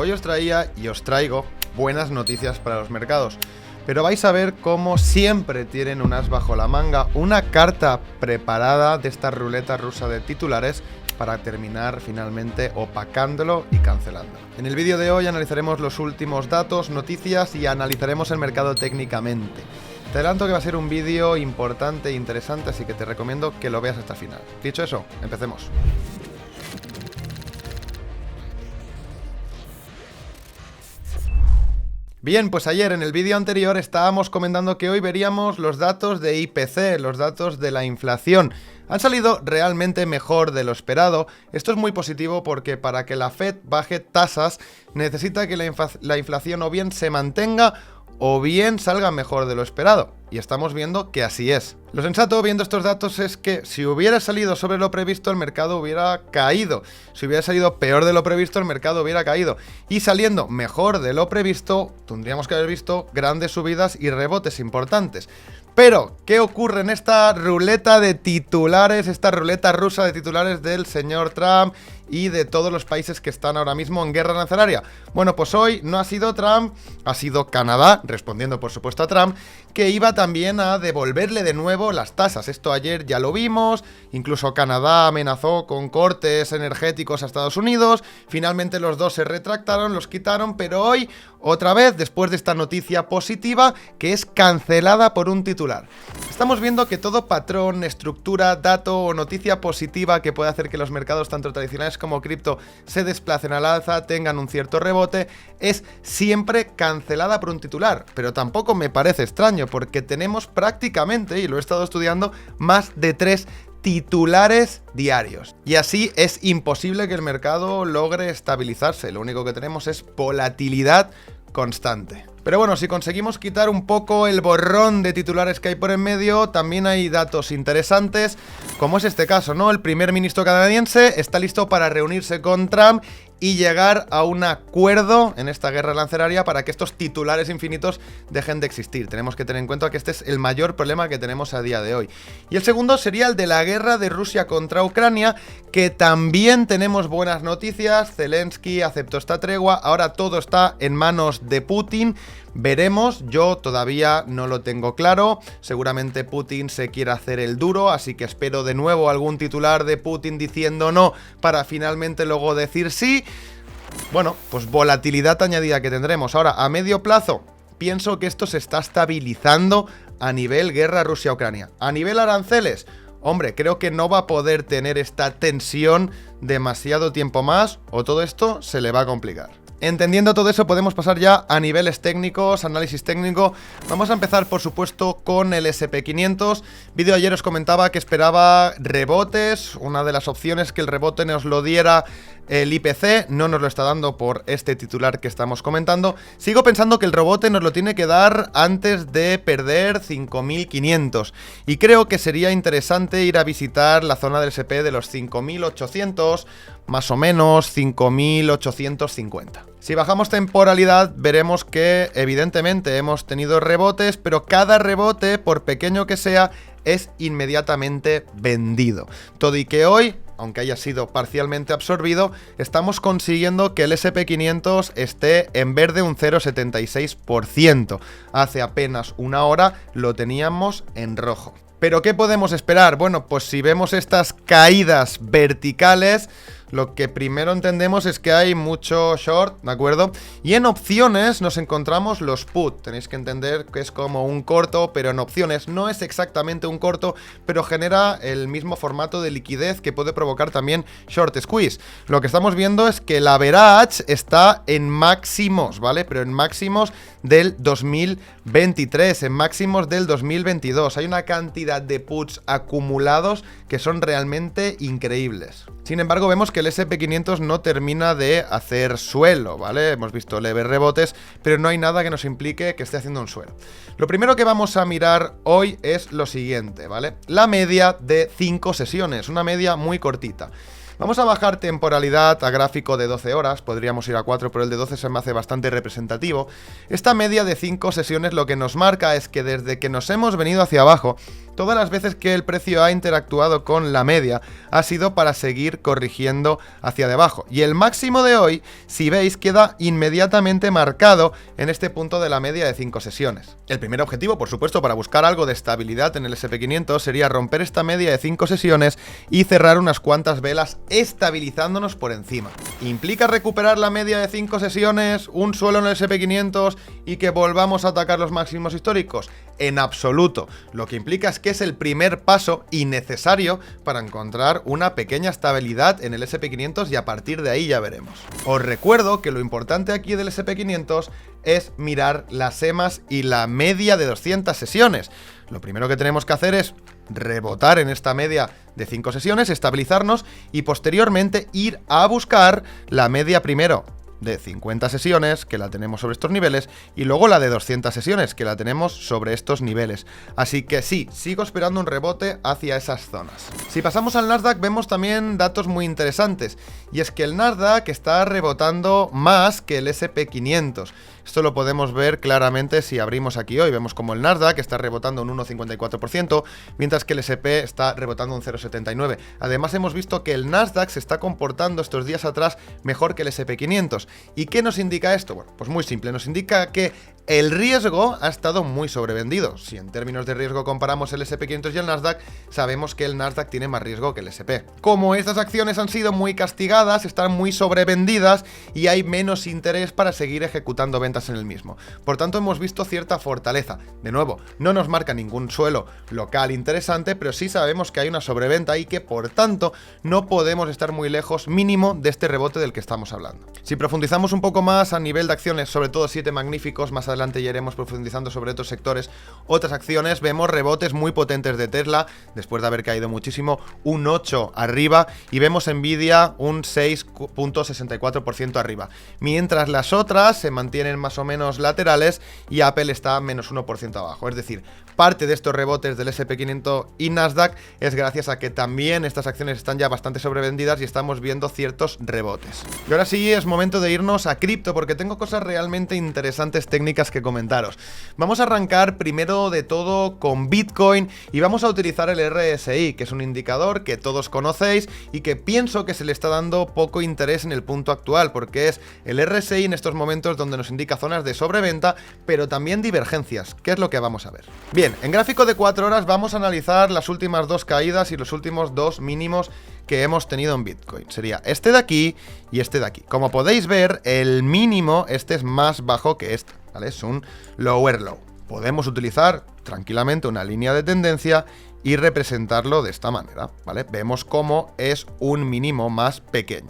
hoy os traía y os traigo buenas noticias para los mercados. Pero vais a ver cómo siempre tienen un as bajo la manga, una carta preparada de esta ruleta rusa de titulares para terminar finalmente opacándolo y cancelándolo. En el vídeo de hoy analizaremos los últimos datos, noticias y analizaremos el mercado técnicamente. Te adelanto que va a ser un vídeo importante e interesante, así que te recomiendo que lo veas hasta el final. Dicho eso, empecemos. Bien, pues ayer en el vídeo anterior estábamos comentando que hoy veríamos los datos de IPC, los datos de la inflación. Han salido realmente mejor de lo esperado. Esto es muy positivo porque para que la Fed baje tasas necesita que la inflación o bien se mantenga o bien salga mejor de lo esperado. Y estamos viendo que así es. Lo sensato viendo estos datos es que si hubiera salido sobre lo previsto, el mercado hubiera caído. Si hubiera salido peor de lo previsto, el mercado hubiera caído. Y saliendo mejor de lo previsto, tendríamos que haber visto grandes subidas y rebotes importantes. Pero, ¿qué ocurre en esta ruleta de titulares, esta ruleta rusa de titulares del señor Trump y de todos los países que están ahora mismo en guerra arancelaria? Bueno, pues hoy no ha sido Trump, ha sido Canadá, respondiendo por supuesto a Trump, que iba también a devolverle de nuevo las tasas. Esto ayer ya lo vimos, incluso Canadá amenazó con cortes energéticos a Estados Unidos, finalmente los dos se retractaron, los quitaron, pero hoy, otra vez, después de esta noticia positiva, que es cancelada por un titular. Estamos viendo que todo patrón, estructura, dato o noticia positiva que puede hacer que los mercados tanto tradicionales como cripto se desplacen al alza, tengan un cierto rebote, es siempre cancelada por un titular. Pero tampoco me parece extraño, porque tenemos prácticamente, y lo he estado estudiando, más de 3 titulares diarios. Y así es imposible que el mercado logre estabilizarse. Lo único que tenemos es volatilidad constante. Pero bueno, si conseguimos quitar un poco el borrón de titulares que hay por en medio, también hay datos interesantes, como es este caso, ¿no? El primer ministro canadiense está listo para reunirse con Trump y llegar a un acuerdo en esta guerra arancelaria para que estos titulares infinitos dejen de existir. Tenemos que tener en cuenta que este es el mayor problema que tenemos a día de hoy. Y el segundo sería el de la guerra de Rusia contra Ucrania, que también tenemos buenas noticias. Zelensky aceptó esta tregua, ahora todo está en manos de Putin. Veremos, yo todavía no lo tengo claro, seguramente Putin se quiere hacer el duro, así que espero de nuevo algún titular de Putin diciendo no para finalmente luego decir sí. Bueno, pues volatilidad añadida que tendremos. Ahora, a medio plazo, pienso que esto se está estabilizando a nivel guerra Rusia-Ucrania. A nivel aranceles, hombre, creo que no va a poder tener esta tensión demasiado tiempo más o todo esto se le va a complicar. Entendiendo todo eso, podemos pasar ya a niveles técnicos, análisis técnico. Vamos a empezar, por supuesto, con el SP500. Vídeo ayer os comentaba que esperaba rebotes. Una de las opciones que el rebote nos lo diera el IPC, no nos lo está dando por este titular que estamos comentando. Sigo pensando que el rebote nos lo tiene que dar antes de perder 5.500. Y creo que sería interesante ir a visitar la zona del SP de los 5.800, más o menos 5.850. Si bajamos temporalidad, veremos que evidentemente hemos tenido rebotes, pero cada rebote, por pequeño que sea, es inmediatamente vendido. Todo y que hoy, aunque haya sido parcialmente absorbido, estamos consiguiendo que el SP500 esté en verde un 0,76%. Hace apenas una hora lo teníamos en rojo. ¿Pero qué podemos esperar? Bueno, pues si vemos estas caídas verticales, lo que primero entendemos es que hay mucho short, ¿de acuerdo? Y en opciones nos encontramos los put. Tenéis que entender que es como un corto, pero en opciones no es exactamente un corto, pero genera el mismo formato de liquidez que puede provocar también short squeeze. Lo que estamos viendo es que la average está en máximos, ¿vale? Pero en máximos del 2023, en máximos del 2022. Hay una cantidad de puts acumulados que son realmente increíbles. Sin embargo, vemos que el SP500 no termina de hacer suelo, ¿vale? Hemos visto leves rebotes, pero no hay nada que nos implique que esté haciendo un suelo. Lo primero que vamos a mirar hoy es lo siguiente, ¿vale? La media de 5 sesiones, una media muy cortita. Vamos a bajar temporalidad a gráfico de 12 horas, podríamos ir a 4, pero el de 12 se me hace bastante representativo. Esta media de 5 sesiones lo que nos marca es que desde que nos hemos venido hacia abajo, todas las veces que el precio ha interactuado con la media ha sido para seguir corrigiendo hacia debajo. Y el máximo de hoy, si veis, queda inmediatamente marcado en este punto de la media de 5 sesiones. El primer objetivo, por supuesto, para buscar algo de estabilidad en el SP500 sería romper esta media de 5 sesiones y cerrar unas cuantas velas estabilizándonos por encima. ¿Implica recuperar la media de 5 sesiones, un suelo en el SP500 y que volvamos a atacar los máximos históricos? En absoluto. Lo que implica es que es el primer paso y necesario para encontrar una pequeña estabilidad en el SP500 y a partir de ahí ya veremos. Os recuerdo que lo importante aquí del SP500 es mirar las EMAs y la media de 200 sesiones. Lo primero que tenemos que hacer es rebotar en esta media de 5 sesiones, estabilizarnos y posteriormente ir a buscar la media primero de 50 sesiones, que la tenemos sobre estos niveles, y luego la de 200 sesiones, que la tenemos sobre estos niveles. Así que sí, sigo esperando un rebote hacia esas zonas. Si pasamos al Nasdaq, vemos también datos muy interesantes, y es que el Nasdaq está rebotando más que el SP500. Esto lo podemos ver claramente si abrimos aquí hoy. Vemos como el Nasdaq está rebotando un 1,54%, mientras que el SP está rebotando un 0,79%. Además, hemos visto que el Nasdaq se está comportando estos días atrás mejor que el SP500. ¿Y qué nos indica esto? Bueno, pues muy simple, nos indica que el riesgo ha estado muy sobrevendido. Si en términos de riesgo comparamos el SP500 y el Nasdaq, sabemos que el Nasdaq tiene más riesgo que el SP. Como estas acciones han sido muy castigadas, están muy sobrevendidas y hay menos interés para seguir ejecutando ventas en el mismo. Por tanto, hemos visto cierta fortaleza. De nuevo, no nos marca ningún suelo local interesante, pero sí sabemos que hay una sobreventa y que, por tanto, no podemos estar muy lejos mínimo de este rebote del que estamos hablando. Si profundizamos un poco más a nivel de acciones, sobre todo 7 magníficos, más adelante ya iremos profundizando sobre otros sectores, otras acciones, vemos rebotes muy potentes de Tesla, después de haber caído muchísimo, un 8 arriba, y vemos Nvidia un 6,64% arriba, mientras las otras se mantienen más o menos laterales y Apple está menos 1% abajo. Es decir, parte de estos rebotes del SP500 y Nasdaq es gracias a que también estas acciones están ya bastante sobrevendidas y estamos viendo ciertos rebotes. Y ahora sí es momento de irnos a cripto, porque tengo cosas realmente interesantes técnicas que comentaros. Vamos a arrancar primero de todo con Bitcoin y vamos a utilizar el RSI, que es un indicador que todos conocéis y que pienso que se le está dando poco interés en el punto actual, porque es el RSI en estos momentos donde nos indica zonas de sobreventa, pero también divergencias, que es lo que vamos a ver. Bien, en gráfico de 4 horas vamos a analizar las últimas 2 caídas y los últimos 2 mínimos que hemos tenido en Bitcoin. Sería este de aquí y este de aquí. Como podéis ver, el mínimo, este es más bajo que este, ¿vale? Es un lower low. Podemos utilizar tranquilamente una línea de tendencia y representarlo de esta manera, ¿vale? Vemos cómo es un mínimo más pequeño.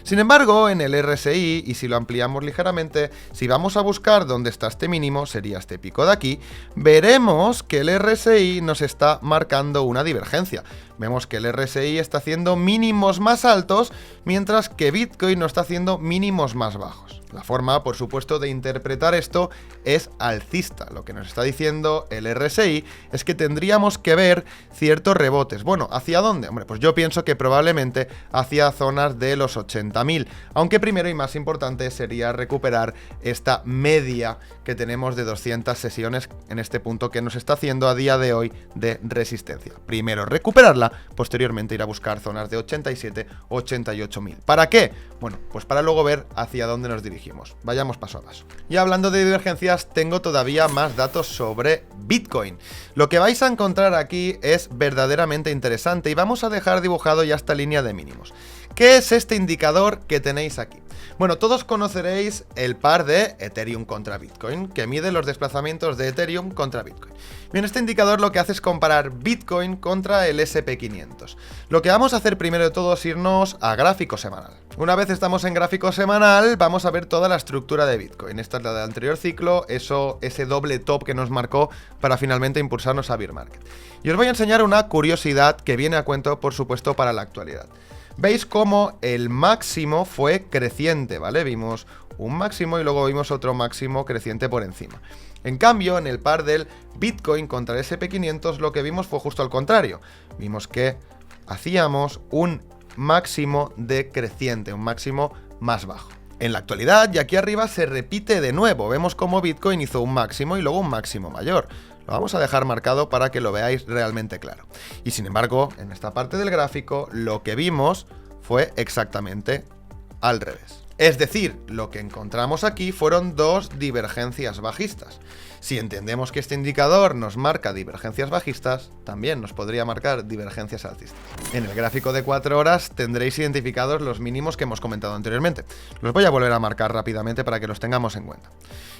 Sin embargo, en el RSI, y si lo ampliamos ligeramente, si vamos a buscar dónde está este mínimo, sería este pico de aquí, veremos que el RSI nos está marcando una divergencia. Vemos que el RSI está haciendo mínimos más altos, mientras que Bitcoin no está haciendo mínimos más bajos. La forma, por supuesto, de interpretar esto es alcista. Lo que nos está diciendo el RSI es que tendríamos que ver ciertos rebotes. Bueno, ¿hacia dónde? Hombre, pues yo pienso que probablemente hacia zonas de los 80.000, aunque primero y más importante sería recuperar esta media que tenemos de 200 sesiones en este punto que nos está haciendo a día de hoy de resistencia. Primero recuperarla, posteriormente ir a buscar zonas de 87, 88.000. ¿Para qué? Bueno, pues para luego ver hacia dónde nos dirigimos. Vayamos paso a paso. Y hablando de divergencias, tengo todavía más datos sobre Bitcoin. Lo que vais a encontrar aquí es verdaderamente interesante y vamos a dejar dibujado ya esta línea de mínimos. ¿Qué es este indicador que tenéis aquí? Bueno, todos conoceréis el par de Ethereum contra Bitcoin, que mide los desplazamientos de Ethereum contra Bitcoin. Bien, este indicador lo que hace es comparar Bitcoin contra el SP500. Lo que vamos a hacer primero de todo es irnos a gráfico semanal. Una vez estamos en gráfico semanal, vamos a ver toda la estructura de Bitcoin. Esta es la del anterior ciclo, ese doble top que nos marcó para finalmente impulsarnos a bear market. Y os voy a enseñar una curiosidad que viene a cuento, por supuesto, para la actualidad. Veis cómo el máximo fue creciente, ¿vale? Vimos un máximo y luego vimos otro máximo creciente por encima. En cambio, en el par del Bitcoin contra el SP500 lo que vimos fue justo al contrario. Vimos que hacíamos un máximo decreciente, un máximo más bajo. En la actualidad, y aquí arriba se repite de nuevo, vemos cómo Bitcoin hizo un máximo y luego un máximo mayor. Lo vamos a dejar marcado para que lo veáis realmente claro. Y sin embargo, en esta parte del gráfico, lo que vimos fue exactamente al revés. Es decir, lo que encontramos aquí fueron dos divergencias bajistas. Si entendemos que este indicador nos marca divergencias bajistas, también nos podría marcar divergencias alcistas. En el gráfico de 4 horas tendréis identificados los mínimos que hemos comentado anteriormente. Los voy a volver a marcar rápidamente para que los tengamos en cuenta.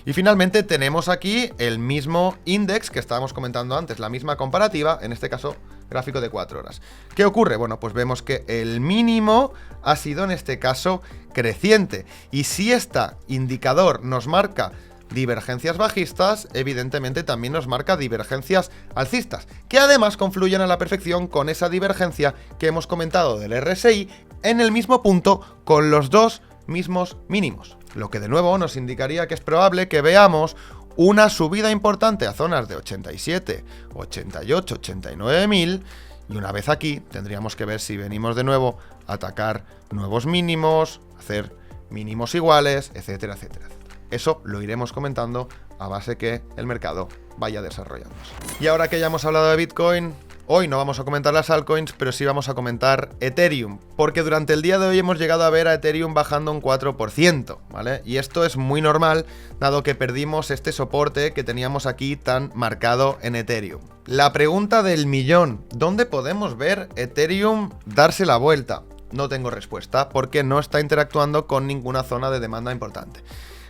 Y finalmente tenemos aquí el mismo index que estábamos comentando antes, la misma comparativa, en este caso gráfico de 4 horas. ¿Qué ocurre? Bueno, pues vemos que el mínimo ha sido en este caso creciente. Y si este indicador nos marca divergencias bajistas, evidentemente también nos marca divergencias alcistas, que además confluyen a la perfección con esa divergencia que hemos comentado del RSI en el mismo punto con los dos mismos mínimos. Lo que de nuevo nos indicaría que es probable que veamos una subida importante a zonas de 87, 88, 89 mil, y una vez aquí tendríamos que ver si venimos de nuevo a atacar nuevos mínimos, hacer mínimos iguales, etcétera, etcétera. Eso lo iremos comentando a base que el mercado vaya desarrollándose. Y ahora que ya hemos hablado de Bitcoin, hoy no vamos a comentar las altcoins, pero sí vamos a comentar Ethereum, porque durante el día de hoy hemos llegado a ver a Ethereum bajando un 4%, ¿vale? Y esto es muy normal, dado que perdimos este soporte que teníamos aquí tan marcado en Ethereum. La pregunta del millón, ¿dónde podemos ver Ethereum darse la vuelta? No tengo respuesta, porque no está interactuando con ninguna zona de demanda importante.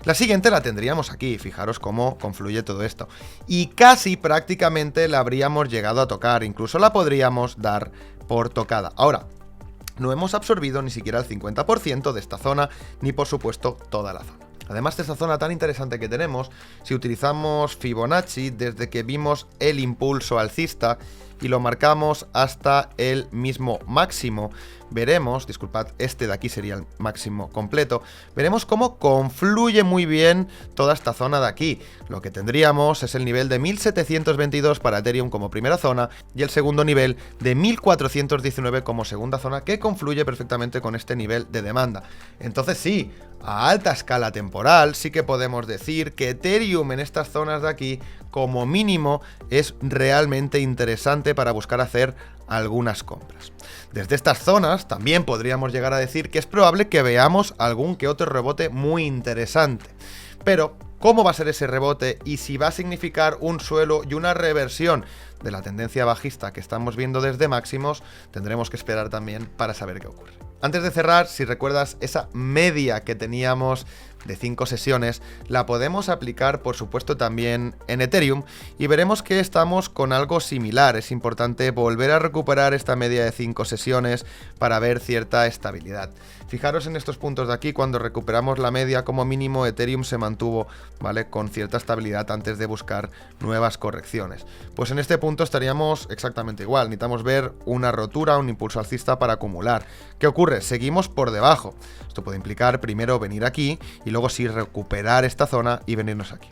La siguiente la tendríamos aquí, fijaros cómo confluye todo esto. Y casi prácticamente la habríamos llegado a tocar, incluso la podríamos dar por tocada. Ahora, no hemos absorbido ni siquiera el 50% de esta zona, ni por supuesto toda la zona. Además de esta zona tan interesante que tenemos, si utilizamos Fibonacci desde que vimos el impulso alcista y lo marcamos hasta el mismo máximo, veremos, disculpad, este de aquí sería el máximo completo, veremos cómo confluye muy bien toda esta zona de aquí. Lo que tendríamos es el nivel de 1722 para Ethereum como primera zona y el segundo nivel de 1419 como segunda zona, que confluye perfectamente con este nivel de demanda. Entonces sí, a alta escala temporal sí que podemos decir que Ethereum en estas zonas de aquí como mínimo es realmente interesante para buscar hacer algunas compras. Desde estas zonas también podríamos llegar a decir que es probable que veamos algún que otro rebote muy interesante. Pero, ¿cómo va a ser ese rebote y si va a significar un suelo y una reversión de la tendencia bajista que estamos viendo desde máximos? Tendremos que esperar también para saber qué ocurre. Antes de cerrar, si recuerdas esa media que teníamos de 5 sesiones, la podemos aplicar por supuesto también en Ethereum y veremos que estamos con algo similar. Es importante volver a recuperar esta media de 5 sesiones para ver cierta estabilidad. Fijaros en estos puntos de aquí, cuando recuperamos la media, como mínimo Ethereum se mantuvo, ¿vale?, con cierta estabilidad antes de buscar nuevas correcciones. Pues en este punto estaríamos exactamente igual, necesitamos ver una rotura, un impulso alcista para acumular. ¿Qué ocurre? Seguimos por debajo. Esto puede implicar primero venir aquí y luego sí recuperar esta zona y venirnos aquí.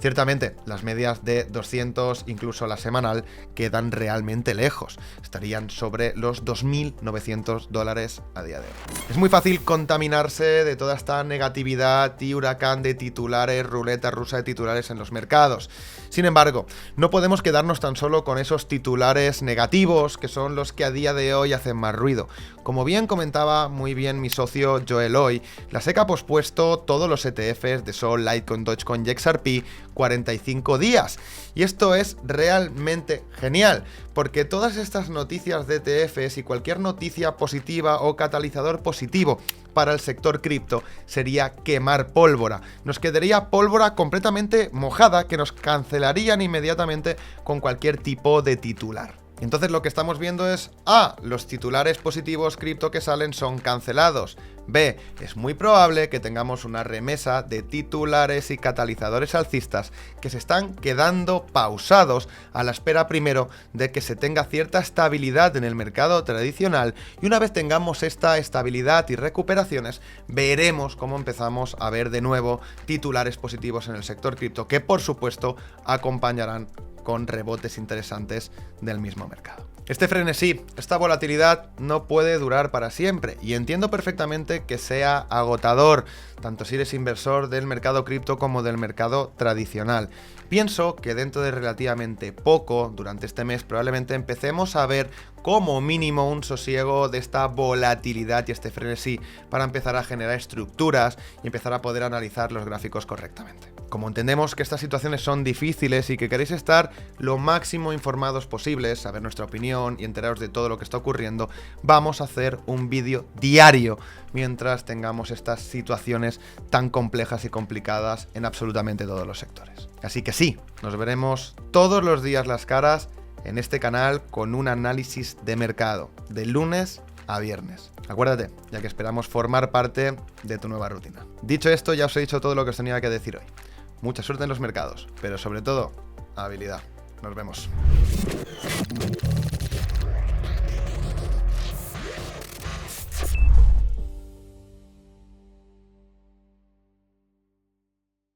Ciertamente, las medias de 200, incluso la semanal, quedan realmente lejos. Estarían sobre los $2.900 a día de hoy. Es muy fácil contaminarse de toda esta negatividad y huracán de titulares, ruleta rusa de titulares en los mercados. Sin embargo, no podemos quedarnos tan solo con esos titulares negativos, que son los que a día de hoy hacen más ruido. Como bien comentaba muy bien mi socio Joel hoy, la SEC ha pospuesto todos los ETFs de Sol, Litecoin, Dogecoin y XRP 45 días. Y esto es realmente genial, porque todas estas noticias de ETFs y cualquier noticia positiva o catalizador positivo para el sector cripto sería quemar pólvora. Nos quedaría pólvora completamente mojada que nos cancelarían inmediatamente con cualquier tipo de titular. Entonces lo que estamos viendo es A, los titulares positivos cripto que salen son cancelados. B, es muy probable que tengamos una remesa de titulares y catalizadores alcistas que se están quedando pausados a la espera primero de que se tenga cierta estabilidad en el mercado tradicional, y una vez tengamos esta estabilidad y recuperaciones, veremos cómo empezamos a ver de nuevo titulares positivos en el sector cripto que por supuesto acompañarán con rebotes interesantes del mismo mercado. Este frenesí, esta volatilidad no puede durar para siempre y entiendo perfectamente que sea agotador, tanto si eres inversor del mercado cripto como del mercado tradicional. Pienso que dentro de relativamente poco, durante este mes, probablemente empecemos a ver como mínimo un sosiego de esta volatilidad y este frenesí para empezar a generar estructuras y empezar a poder analizar los gráficos correctamente. Como entendemos que estas situaciones son difíciles y que queréis estar lo máximo informados posibles, saber nuestra opinión y enteraros de todo lo que está ocurriendo, vamos a hacer un vídeo diario mientras tengamos estas situaciones tan complejas y complicadas en absolutamente todos los sectores. Así que sí, nos veremos todos los días las caras en este canal con un análisis de mercado, de lunes a viernes. Acuérdate, ya que esperamos formar parte de tu nueva rutina. Dicho esto, ya os he dicho todo lo que os tenía que decir hoy. Mucha suerte en los mercados, pero sobre todo, habilidad. Nos vemos.